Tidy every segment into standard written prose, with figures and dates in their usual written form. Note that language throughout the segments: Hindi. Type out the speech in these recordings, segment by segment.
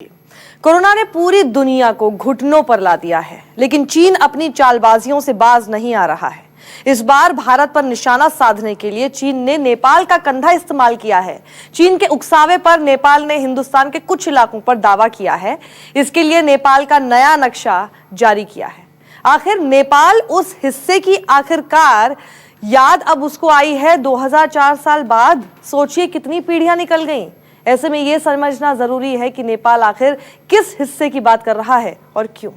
कोरोना ने पूरी दुनिया को घुटनों पर ला दिया है, लेकिन चीन अपनी चालबाजियों से बाज नहीं आ रहा है। इस बार भारत पर निशाना साधने के लिए चीन ने नेपाल का कंधा इस्तेमाल किया है। चीन के उकसावे पर नेपाल ने हिंदुस्तान के कुछ इलाकों पर दावा किया है। इसके लिए नेपाल का नया नक्शा जारी किया है। आखिर नेपाल उस हिस्से की आखिरकार याद अब उसको आई है 2004 साल बाद। सोचिए कितनी पीढ़ियां निकल गईं। ऐसे में यह समझना जरूरी है कि नेपाल आखिर किस हिस्से की बात कर रहा है और क्यों।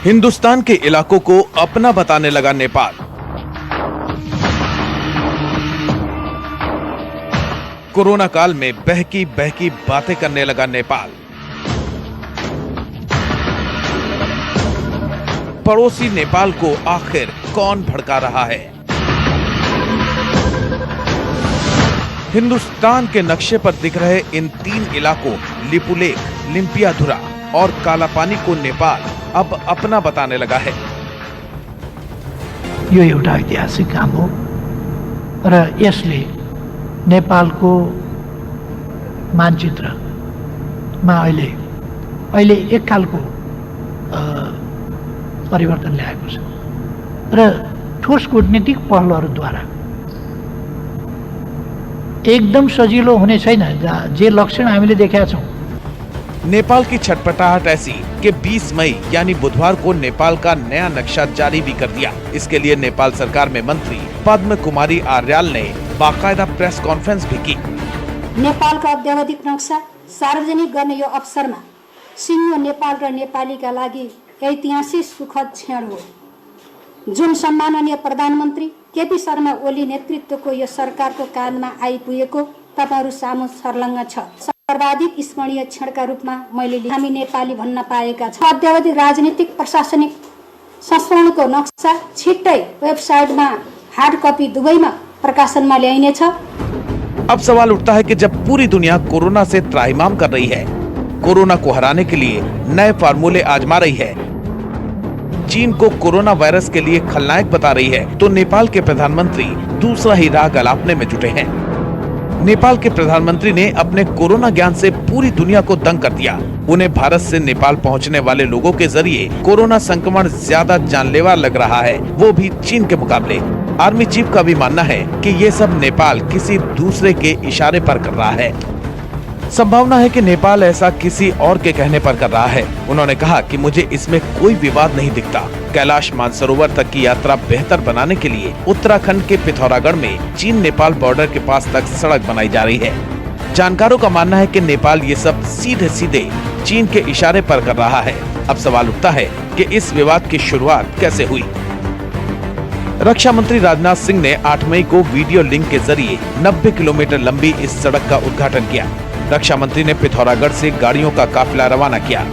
हिंदुस्तान के इलाकों को अपना बताने लगा नेपाल। कोरोना काल में बहकी बहकी बातें करने लगा नेपाल। पड़ोसी नेपाल को आखिर कौन भड़का रहा है? हिंदुस्तान के नक्शे पर दिख रहे इन तीन इलाकों लिपुलेख, लिम्पियाधुरा और कालापानी को नेपाल अब अपना बताने लगा है। यो एउटा ऐतिहासिक काम हो र यसले नेपालको मानचित्रमा अहिले एक खालको परिवर्तन ल्याएको छ र ठोस कूटनीतिक पहलहरूद्वारा एकदम सजिलो हुने छैन। जे लक्षण हामीले देखेका छौं। नेपाल की छटपटाहट ऐसी कि 20 मई यानी बुधवार को नेपाल का नया नक्शा जारी भी कर दिया। इसके लिए नेपाल सरकार में मंत्री पद्म कुमारी आर्याल ने बाकायदा प्रेस कॉन्फ्रेंस भी की। नेपालको अद्यावधिक नक्सा सार्वजनिक गर्ने यो अवसरमा सिङ्गो नेपाल र नेपालीका लागि ऐतिहासिक सुखद क्षण हो, जुन सम्माननीय प्रधानमन्त्री केपी शर्मा ओली नेतृत्वको यो सरकारको काँधमा आइपुगेको तपाईहरु सामु सर्लङ्ग छ। सर्वाधिक स्मरणीय क्षणका रूपमा मैले हामी नेपाली भन्न पाएका छौं। अद्यावधिक राजनीतिक प्रशासनिक संस्करणको नक्सा छिट्टै वेबसाइटमा हार्ड कपी दुवैमा प्रकाशनमा ल्याइनेछ। अब सवाल उठता है कि जब पूरी दुनिया कोरोना से त्राहिमाम कर रही है, कोरोना को हराने के लिए नए फार्मूले आजमा रही है, चीन को कोरोना वायरस के लिए खलनायक बता रही है, तो नेपाल के प्रधानमंत्री दूसरा ही राग अलापने में जुटे हैं। नेपाल के प्रधानमंत्री ने अपने कोरोना ज्ञान से पूरी दुनिया को दंग कर दिया। उन्हें भारत से नेपाल पहुंचने वाले लोगों के जरिए कोरोना संक्रमण ज्यादा जानलेवा लग रहा है, वो भी चीन के मुकाबले। आर्मी चीफ का भी मानना है कि ये सब नेपाल किसी दूसरे के इशारे पर कर रहा है। संभावना है कि नेपाल ऐसा किसी और के कहने पर कर रहा है। उन्होंने कहा कि मुझे इसमें कोई विवाद नहीं दिखता। कैलाश मानसरोवर तक की यात्रा बेहतर बनाने के लिए उत्तराखंड के पिथौरागढ़ में चीन नेपाल बॉर्डर के पास तक सड़क बनाई जा रही है। जानकारों का मानना है कि नेपाल ये सब सीधे सीधे चीन के इशारे पर कर रहा है। अब सवाल उठता है कि इस विवाद की शुरुआत कैसे हुई। रक्षा मंत्री राजनाथ सिंह ने 8 मई को वीडियो लिंक के जरिए 90 किलोमीटर लंबी इस सड़क का उद्घाटन किया। रक्षा मंत्री ने पिथौरागढ़ से गाड़ियों का काफिला रवाना किया।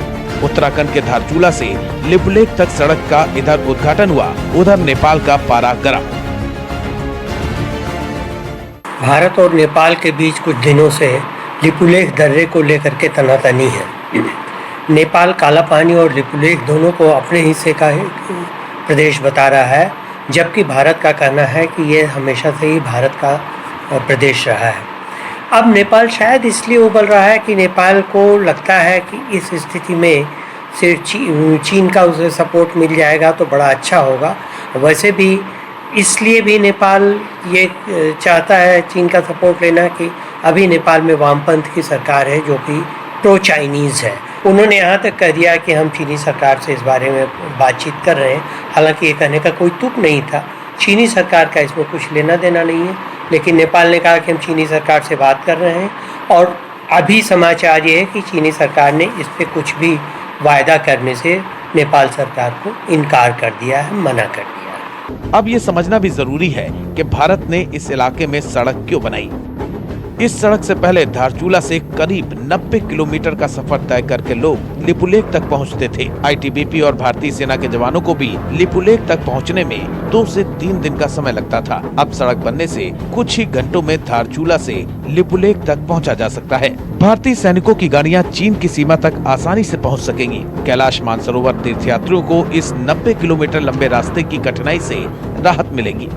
उत्तराखंड के धारचूला से लिपुलेख तक सड़क का इधर उद्घाटन हुआ, उधर नेपाल का पारा गर्म। भारत और नेपाल के बीच कुछ दिनों से लिपुलेख दर्रे को लेकर के तनातनी है। नेपाल कालापानी और लिपुलेख दोनों को अपने हिस्से का प्रदेश बता रहा है, जबकि भारत का कहना है कि ये हमेशा से ही भारत का प्रदेश रहा है। अब नेपाल शायद इसलिए उबल रहा है कि नेपाल को लगता है कि इस स्थिति में सिर्फ चीन का उसे सपोर्ट मिल जाएगा तो बड़ा अच्छा होगा। वैसे भी इसलिए भी नेपाल ये चाहता है चीन का सपोर्ट लेना कि अभी नेपाल में वामपंथ की सरकार है जो कि प्रो चाइनीज़ है। उन्होंने यहाँ तक कह दिया कि हम चीनी सरकार से इस बारे में बातचीत कर रहे हैं। हालांकि ये कहने का कोई तुक नहीं था। चीनी सरकार का इसमें कुछ लेना देना नहीं है, लेकिन नेपाल ने कहा कि हम चीनी सरकार से बात कर रहे हैं। और अभी समाचार ये है कि चीनी सरकार ने इस पर कुछ भी वायदा करने से नेपाल सरकार को इनकार कर दिया है, मना कर दिया है। अब ये समझना भी जरूरी है कि भारत ने इस इलाके में सड़क क्यों बनाई। इस सड़क से पहले धारचूला से करीब 90 किलोमीटर का सफर तय करके लोग लिपुलेख तक पहुंचते थे। आईटीबीपी और भारतीय सेना के जवानों को भी लिपुलेख तक पहुंचने में 2 से 3 दिन का समय लगता था। अब सड़क बनने से कुछ ही घंटों में धारचूला से लिपुलेख तक पहुंचा जा सकता है। भारतीय सैनिकों की गाड़ियां चीन की सीमा तक आसानी से पहुंच सकेंगी। कैलाश मानसरोवर तीर्थयात्रियों को इस 90 किलोमीटर लंबे रास्ते की कठिनाई से राहत मिलेगी।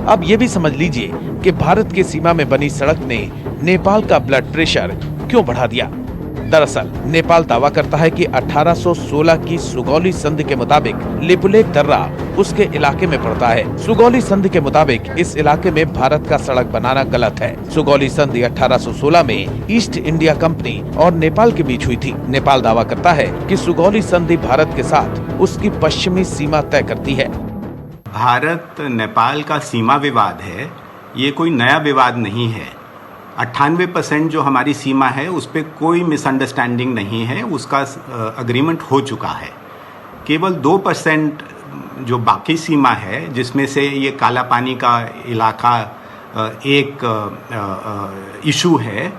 अब ये भी समझ लीजिए कि भारत की सीमा में बनी सड़क ने नेपाल का ब्लड प्रेशर क्यों बढ़ा दिया। दरअसल नेपाल दावा करता है कि 1816 की सुगौली संधि के मुताबिक लिपुलेख दर्रा उसके इलाके में पड़ता है। सुगौली संधि के मुताबिक इस इलाके में भारत का सड़क बनाना गलत है। सुगौली संधि 1816 में ईस्ट इंडिया कंपनी और नेपाल के बीच हुई थी। नेपाल दावा करता है कि सुगौली संधि भारत के साथ उसकी पश्चिमी सीमा तय करती है। भारत नेपाल का सीमा विवाद है, ये कोई नया विवाद नहीं है। 98% जो हमारी सीमा है उस पर कोई मिसअंडरस्टैंडिंग नहीं है, उसका अग्रीमेंट हो चुका है। केवल 2% जो बाकी सीमा है, जिसमें से ये काला पानी का इलाका एक इशू है,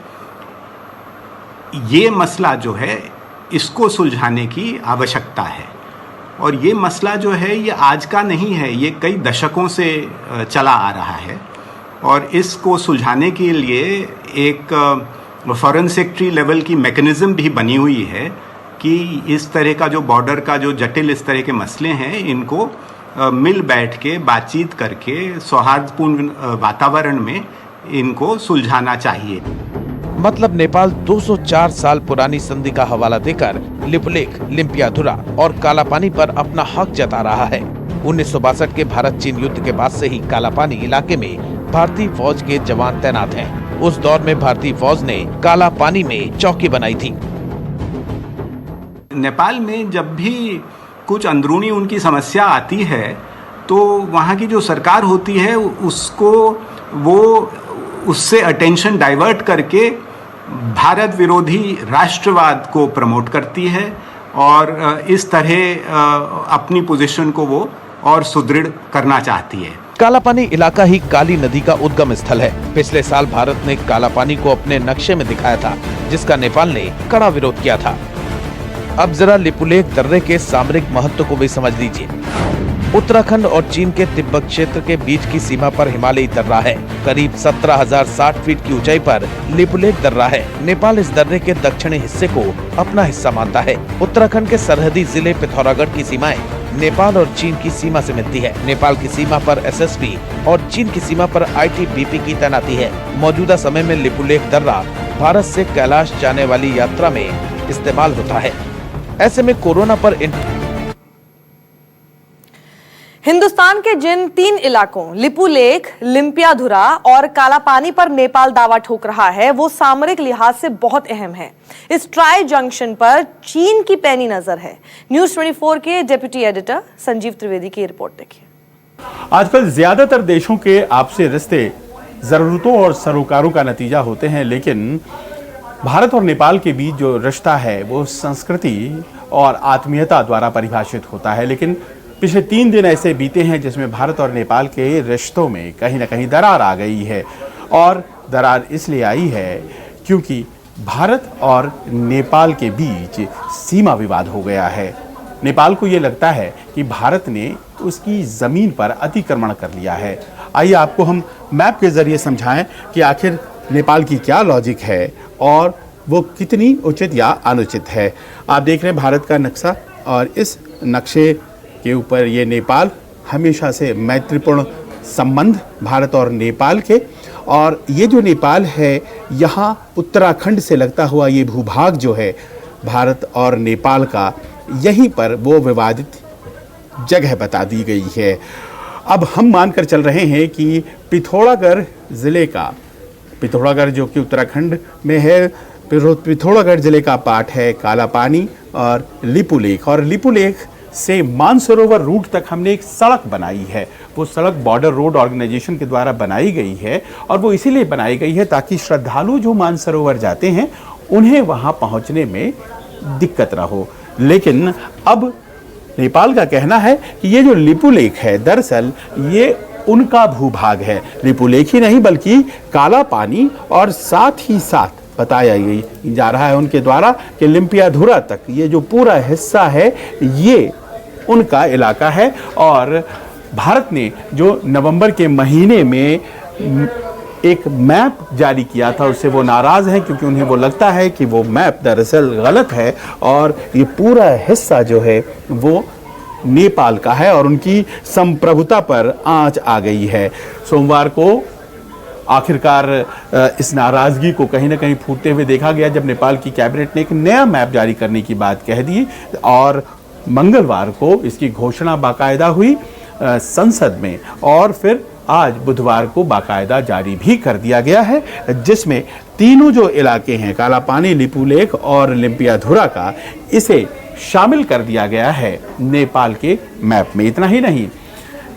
ये मसला जो है इसको सुलझाने की आवश्यकता है। और ये मसला जो है ये आज का नहीं है, ये कई दशकों से चला आ रहा है। और इसको सुलझाने के लिए एक फॉरेन सेक्रेटरी लेवल की मैकेनिज्म भी बनी हुई है कि इस तरह का जो बॉर्डर का जो जटिल इस तरह के मसले हैं इनको मिल बैठ के बातचीत करके सौहार्दपूर्ण वातावरण में इनको सुलझाना चाहिए। मतलब नेपाल 204 साल पुरानी संधि का हवाला देकर लिपुलेख, लिम्पियाधुरा और कालापानी पर अपना हक जता रहा है। 1962 के भारत चीन युद्ध के बाद से ही कालापानी इलाके में भारतीय फौज के जवान तैनात हैं। उस दौर में भारतीय फौज ने कालापानी में चौकी बनाई थी। नेपाल में जब भी कुछ अंदरूनी उनकी समस्या आती है तो वहाँ की जो सरकार होती है उसको वो उससे अटेंशन डाइवर्ट करके भारत विरोधी राष्ट्रवाद को प्रमोट करती है और इस तरह अपनी पोजीशन को वो और सुदृढ़ करना चाहती है। कालापानी इलाका ही काली नदी का उद्गम स्थल है। पिछले साल भारत ने कालापानी को अपने नक्शे में दिखाया था, जिसका नेपाल ने कड़ा विरोध किया था। अब जरा लिपुलेख दर्रे के सामरिक महत्व को भी समझ लीजिए। उत्तराखंड और चीन के तिब्बत क्षेत्र के बीच की सीमा पर हिमालयी दर्रा है। करीब 17,060 फीट की ऊंचाई पर लिपुलेख दर्रा है। नेपाल इस दर्रे के दक्षिणी हिस्से को अपना हिस्सा मानता है। उत्तराखंड के सरहदी जिले पिथौरागढ़ की सीमाएं नेपाल और चीन की सीमा से मिलती है। नेपाल की सीमा पर एसएसबी और चीन की सीमा पर आईटीबीपी की तैनाती है। मौजूदा समय में लिपुलेख दर्रा भारत से कैलाश जाने वाली यात्रा में इस्तेमाल होता है। ऐसे में कोरोना पर हिंदुस्तान के जिन 3 इलाकों लिपुलेख, लिम्पियाधुरा और कालापानी पर नेपाल दावा ठोक रहा है वो सामरिक लिहाज से बहुत अहम है। इस ट्राई जंक्शन पर चीन की पैनी नजर है। न्यूज़ 24 के डिप्टी एडिटर संजीव त्रिवेदी की रिपोर्ट देखिए। आजकल ज्यादातर देशों के आपसी रिश्ते जरूरतों और सरोकारों का नतीजा होते हैं, लेकिन भारत और नेपाल के बीच जो रिश्ता है वो संस्कृति और आत्मीयता द्वारा परिभाषित होता है। लेकिन पिछले 3 दिन ऐसे बीते हैं जिसमें भारत और नेपाल के रिश्तों में कहीं ना कहीं दरार आ गई है। और दरार इसलिए आई है क्योंकि भारत और नेपाल के बीच सीमा विवाद हो गया है। नेपाल को ये लगता है कि भारत ने उसकी ज़मीन पर अतिक्रमण कर लिया है। आइए आपको हम मैप के ज़रिए समझाएं कि आखिर नेपाल की क्या लॉजिक है और वो कितनी उचित या अनुचित है। आप देख रहे हैं भारत का नक्शा और इस नक्शे के ऊपर ये नेपाल हमेशा से मैत्रीपूर्ण संबंध भारत और नेपाल के, और ये जो नेपाल है यहाँ उत्तराखंड से लगता हुआ ये भूभाग जो है भारत और नेपाल का, यहीं पर वो विवादित जगह बता दी गई है। अब हम मानकर चल रहे हैं कि पिथौरागढ़ ज़िले का, पिथौरागढ़ जो कि उत्तराखंड में है, पिथौरागढ़ ज़िले का पार्ट है कालापानी और लिपुलेख, और लिपुलेख से मानसरोवर रूट तक हमने एक सड़क बनाई है। वो सड़क बॉर्डर रोड ऑर्गेनाइजेशन के द्वारा बनाई गई है और वो इसीलिए बनाई गई है ताकि श्रद्धालु जो मानसरोवर जाते हैं उन्हें वहाँ पहुँचने में दिक्कत ना हो। लेकिन अब नेपाल का कहना है कि ये जो लिपुलेख है दरअसल ये उनका भूभाग है। लिपुलेख ही नहीं बल्कि काला पानी और साथ ही साथ बताया जा रहा है उनके द्वारा कि लिम्पियाधुरा तक ये जो पूरा हिस्सा है ये उनका इलाका है। और भारत ने जो नवंबर के महीने में एक मैप जारी किया था उससे वो नाराज हैं, क्योंकि उन्हें वो लगता है कि वो मैप दरअसल गलत है और ये पूरा हिस्सा जो है वो नेपाल का है और उनकी संप्रभुता पर आंच आ गई है। सोमवार को आखिरकार इस नाराजगी को कहीं ना कहीं फूटते हुए देखा गया जब नेपाल की कैबिनेट ने एक नया मैप जारी करने की बात कह दी और मंगलवार को इसकी घोषणा बाकायदा हुई संसद में और फिर आज बुधवार को बाकायदा जारी भी कर दिया गया है, जिसमें तीनों जो इलाके हैं काला पानी, लिपुलेख और लिम्पियाधुरा का इसे शामिल कर दिया गया है नेपाल के मैप में। इतना ही नहीं,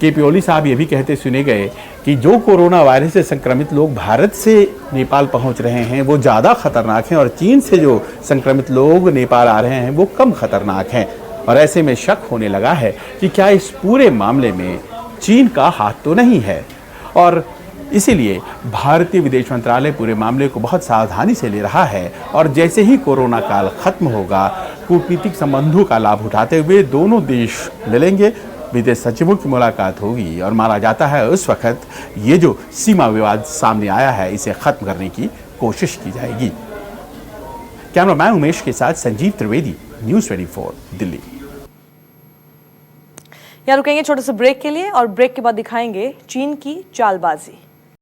केपी ओली साहब ये भी कहते सुने गए कि जो कोरोना वायरस से संक्रमित लोग भारत से नेपाल पहुंच रहे हैं वो ज़्यादा खतरनाक हैं और चीन से जो संक्रमित लोग नेपाल आ रहे हैं वो कम खतरनाक हैं। और ऐसे में शक होने लगा है कि क्या इस पूरे मामले में चीन का हाथ तो नहीं है। और इसीलिए भारतीय विदेश मंत्रालय पूरे मामले को बहुत सावधानी से ले रहा है और जैसे ही कोरोना काल खत्म होगा कूटनीतिक संबंधों का लाभ उठाते हुए दोनों देश मिलेंगे, विदेश सचिवों की मुलाकात होगी और माना जाता है उस वक्त ये जो सीमा विवाद सामने आया है इसे खत्म करने की कोशिश की जाएगी। कैमरामैन उमेश के साथ संजीव त्रिवेदी, न्यूज़ 24 दिल्ली। यहाँ रुकेंगे छोटे से ब्रेक के लिए और ब्रेक के बाद दिखाएंगे चीन की चालबाजी।